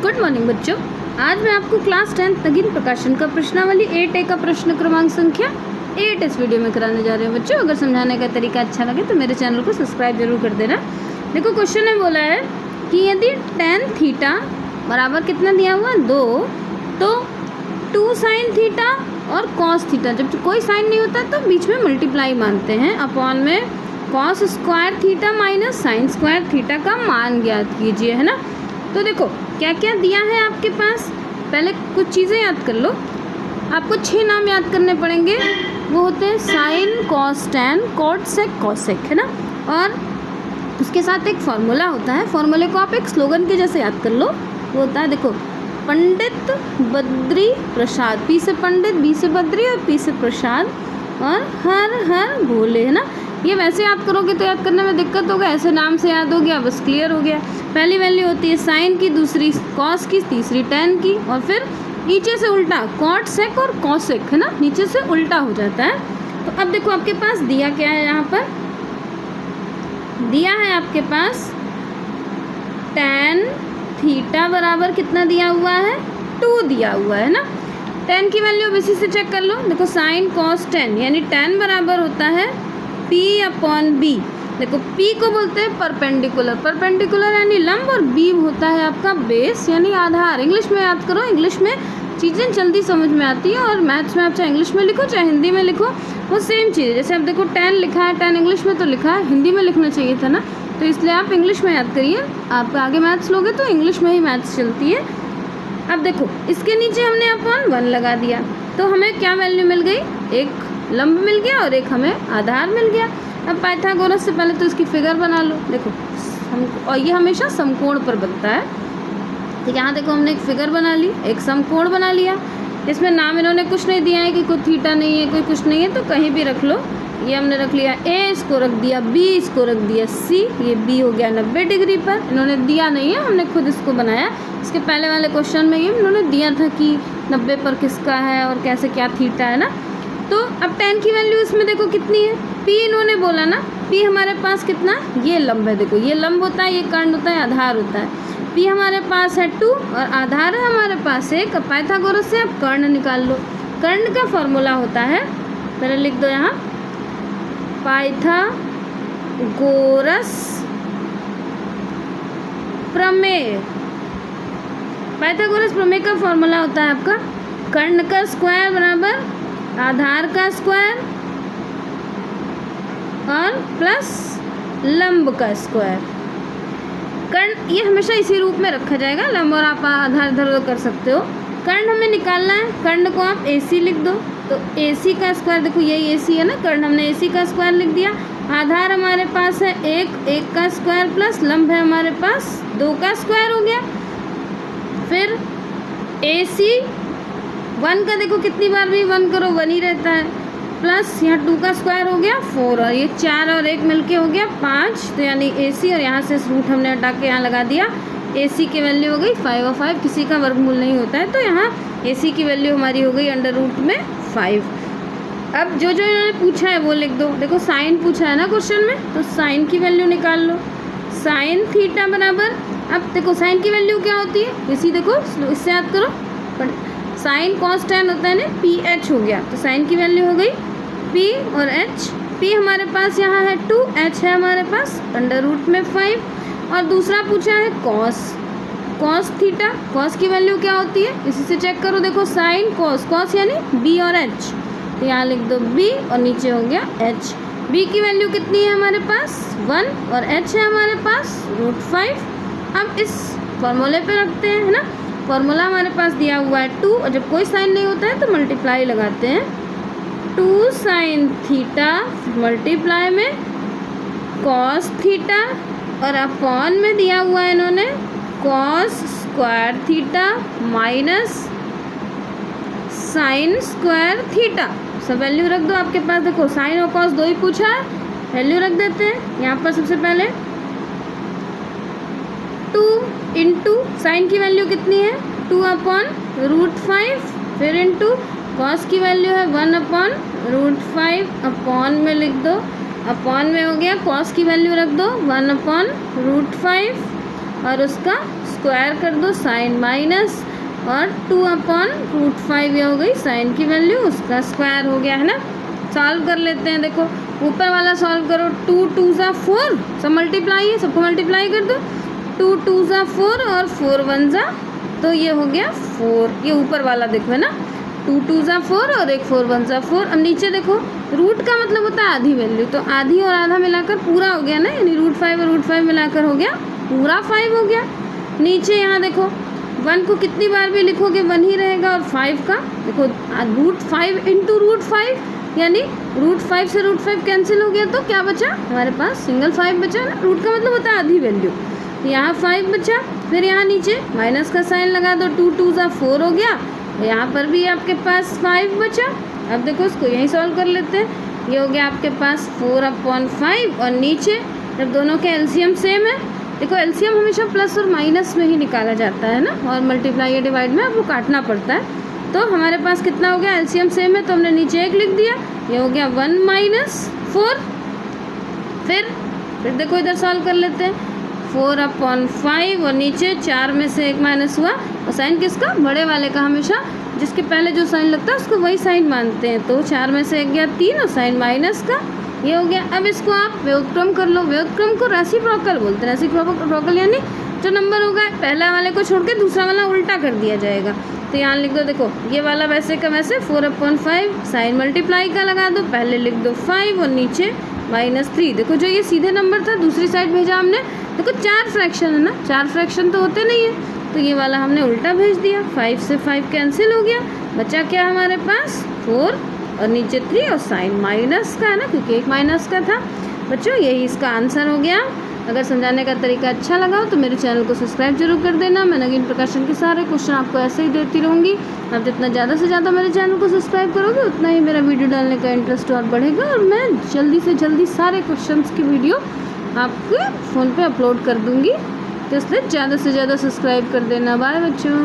Good morning बच्चों। आज मैं आपको क्लास 10 नगीन प्रकाशन का प्रश्नावली 8A का प्रश्न क्रमांक संख्या 8 इस वीडियो में कराने जा रहे हैं बच्चों। अगर समझाने का तरीका अच्छा लगे तो मेरे चैनल को सब्सक्राइब जरूर कर देना। देखो क्वेश्चन में बोला है कि यदि tan थीटा बराबर कितना दिया हुआ 2 तो 2 sin थीटा और cos थीटा, जब कोई साइन नहीं होता तो बीच में मल्टीप्लाई मानते हैं अपॉन में cos square theta minus sine square theta का मान ज्ञात कीजिए, है ना। तो देखो क्या क्या दिया है आपके पास, पहले कुछ चीज़ें याद कर लो। आपको 6 नाम याद करने पड़ेंगे, वो होते हैं साइन, कॉस, टैन, कॉट, सेक, कॉसेक, है ना। और उसके साथ एक फार्मूला होता है, फार्मूले को आप एक स्लोगन के जैसे याद कर लो। वो होता है देखो, पंडित बद्री प्रसाद, पी से पंडित, बी से बद्री और पी से प्रसाद और हर हर भोले, है ना। ये वैसे याद करोगे तो याद करने में दिक्कत होगा, ऐसे नाम से याद हो गया, बस क्लियर हो गया। पहली वैल्यू होती है साइन की, दूसरी कॉस की, तीसरी टैन की और फिर नीचे से उल्टा कॉट, सेक और कॉसेक, है ना, नीचे से उल्टा हो जाता है। तो अब देखो आपके पास दिया क्या है, यहाँ पर दिया है आपके पास टैन थीटा बराबर कितना दिया हुआ है 2 दिया हुआ है ना। टैन की वैल्यू अब इसी से चेक कर लो। देखो साइन कॉस टैन यानी टैन बराबर होता है P अपॉन बी। देखो P को बोलते हैं परपेंडिकुलर, परपेंडिकुलर यानी लंब और B होता है आपका बेस यानी आधार। इंग्लिश में याद करो, इंग्लिश में चीज़ें जल्दी समझ में आती है और मैथ्स में आप चाहे इंग्लिश में लिखो चाहे हिंदी में लिखो वो सेम चीज़ है। जैसे अब देखो टैन लिखा है, टैन इंग्लिश में तो लिखा है, हिंदी में लिखना चाहिए था ना, तो इसलिए आप इंग्लिश में याद करिए। आप आगे मैथ्स लोगे तो इंग्लिश में ही मैथ्स चलती है। अब देखो इसके नीचे हमने अपॉन 1 लगा दिया तो हमें क्या वैल्यू मिल गई, एक लंब मिल गया और एक हमें आधार मिल गया। अब पाइथागोरस से पहले तो इसकी फिगर बना लो। देखो और ये हमेशा समकोण पर बनता है, तो यहाँ देखो हमने एक फिगर बना ली, एक समकोण बना लिया। इसमें नाम इन्होंने कुछ नहीं दिया है कि कोई थीटा नहीं है, कोई कुछ नहीं है, तो कहीं भी रख लो। ये हमने रख लिया A, इसको रख दिया B, इसको रख दिया C, ये B हो गया 90 डिग्री पर। इन्होंने दिया नहीं है, हमने खुद इसको बनाया। इसके पहले वाले क्वेश्चन में ये इन्होंने दिया था कि 90 पर किसका है और कैसे क्या थीटा है ना। तो अब टैन की वैल्यू इसमें देखो कितनी है, P इन्होंने बोला ना, P हमारे पास कितना, ये लंब है। देखो ये लंब होता है, ये कर्ण होता है, आधार होता है। P हमारे पास है 2 और आधार है हमारे पास 1। पाइथागोरस से आप कर्ण निकाल लो। कर्ण का फॉर्मूला होता है, पहले लिख दो यहाँ, पाइथागोरस प्रमेय। पाइथागोरस प्रमेय का फॉर्मूला होता है आपका कर्ण का स्क्वायर बराबर आधार का स्क्वायर और प्लस लंब का स्क्वायर। कर्ण ये हमेशा इसी रूप में रखा जाएगा, लंब और आप आधार इधर उधर कर सकते हो। कर्ण हमें निकालना है, कर्ण को आप AC लिख दो, तो AC का स्क्वायर, देखो यही AC है ना, कर्ण हमने AC का स्क्वायर लिख दिया। आधार हमारे पास है 1 का स्क्वायर प्लस लंब है हमारे पास 2 का स्क्वायर हो गया। फिर AC 1 का देखो कितनी बार भी 1 करो 1 ही रहता है, प्लस यहाँ 2 का स्क्वायर हो गया 4 और ये 4 और 1 मिलके हो गया 5, तो यानी AC और यहाँ से इस रूट हमने हटा के यहाँ लगा दिया। AC की वैल्यू हो गई 5 और 5 किसी का वर्गमूल नहीं होता है, तो यहाँ AC की वैल्यू हमारी हो गई अंडर रूट में 5। अब जो जो इन्होंने पूछा है वो लिख दो। देखो साइन पूछा है ना क्वेश्चन में, तो साइन की वैल्यू निकाल लो। साइन थीटा बराबर, अब देखो साइन की वैल्यू क्या होती है, इसी देखो इससे याद करो, साइन कॉस टैन होता है ना, PH हो गया, तो साइन की वैल्यू हो गई P और H। P हमारे पास यहाँ है 2, H है हमारे पास अंडर रूट में 5। और दूसरा पूछा है कॉस, कॉस थीटा, कॉस की वैल्यू क्या होती है इसी से चेक करो। देखो साइन कॉस, कॉस यानी B और H, तो यहाँ लिख दो B और नीचे हो गया H। B की वैल्यू कितनी है हमारे पास 1 और H है हमारे पास √5। अब इस फॉर्मूले पे रखते हैं, है ना। फॉर्मूला हमारे पास दिया हुआ है 2 और जब कोई साइन नहीं होता है तो मल्टीप्लाई लगाते हैं। 2 साइन थीटा मल्टीप्लाई में कॉस थीटा और अपॉन में दिया हुआ है इन्होंने cos square theta minus sine square theta. सब वैल्यू रख दो आपके पास। देखो साइन और कॉस 2 ही पूछा है, वैल्यू रख देते हैं यहाँ पर। सबसे पहले 2 इंटू साइन की वैल्यू कितनी है 2 अपॉन √5, फिर इंटू कॉस की वैल्यू है 1 अपॉन √5, अपॉन में लिख दो, अपॉन में हो गया कॉस की वैल्यू रख दो 1 अपॉन √5 और उसका स्क्वायर कर दो साइन माइनस, और 2/√5 ये हो गई साइन की वैल्यू, उसका स्क्वायर हो गया है ना। सॉल्व कर लेते हैं। देखो ऊपर वाला सॉल्व करो, 2 2 ज़ा 4, सब मल्टीप्लाई है, सबको मल्टीप्लाई कर दो। 2 2 ज़ा 4 और 4 1 ज़ा, तो ये हो गया 4। ये ऊपर वाला देखो है ना, 2 2 ज़ा 4 और एक 4 1 ज़ा 4। अब नीचे देखो, रूट का मतलब होता है आधी वैल्यू, तो आधी और आधा मिलाकर पूरा हो गया ना, यानी √5 और √5 मिलाकर हो गया पूरा 5 हो गया। नीचे यहाँ देखो 1 को कितनी बार भी लिखोगे 1 ही रहेगा, और 5 का देखो √5 इंटू √5, यानी √5 से √5 कैंसिल हो गया, तो क्या बचा हमारे पास सिंगल 5 बचा ना। रूट का मतलब होता है आधी वैल्यू, यहाँ 5 बचा। फिर यहाँ नीचे माइनस का साइन लगा दो, 2 2 ज़ा 4 हो गया, यहाँ पर भी आपके पास 5 बचा। अब देखो इसको यहीं सॉल्व कर लेते हैं। ये हो गया आपके पास 4/5, और नीचे जब दोनों के एलसीएम सेम है, देखो एलसीएम हमेशा प्लस और माइनस में ही निकाला जाता है ना, और मल्टीप्लाई या डिवाइड में आपको काटना पड़ता है। तो हमारे पास कितना हो गया, एलसीएम सेम है तो हमने नीचे 1 लिख दिया, ये हो गया 1 - 4। फिर देखो इधर सॉल्व कर लेते हैं, 4/5 और नीचे 4 में से 1 माइनस हुआ, और साइन किसका, बड़े वाले का। हमेशा जिसके पहले जो साइन लगता है उसको वही साइन मानते हैं, तो 4 में से 1 गया 3 और साइन माइनस का, ये हो गया। अब इसको आप व्युत्क्रम कर लो। व्युत्क्रम को रेसिप्रोकल बोलते हैं। रेसिप्रोकल यानी जो नंबर होगा पहला वाले को छोड़ के दूसरा वाला उल्टा कर दिया जाएगा। तो यहाँ लिख दो, देखो ये वाला वैसे का वैसे 4/5, साइन मल्टीप्लाई का लगा दो, पहले लिख दो 5 और नीचे -3। देखो जो ये सीधे नंबर था दूसरी साइड भेजा हमने, देखो 4 फ्रैक्शन है ना, 4 फ्रैक्शन तो होते नहीं है, तो ये वाला हमने उल्टा भेज दिया। 5 से 5 कैंसिल हो गया, बचा क्या हमारे पास 4 और नीचे 3 और साइन माइनस का है ना, क्योंकि एक माइनस का था। बच्चों यही इसका आंसर हो गया। अगर समझाने का तरीका अच्छा लगा हो तो मेरे चैनल को सब्सक्राइब जरूर कर देना। मैं नगीन प्रकाशन के सारे क्वेश्चन आपको ऐसे ही देती रहूँगी। आप जितना ज़्यादा से ज़्यादा मेरे चैनल को सब्सक्राइब करोगे उतना ही मेरा वीडियो डालने का इंटरेस्ट और बढ़ेगा, और मैं जल्दी से जल्दी सारे क्वेश्चंस की वीडियो आपके फ़ोन पे अपलोड कर दूँगी। तो इसलिए ज़्यादा से ज़्यादा सब्सक्राइब कर देना। बाय बच्चों।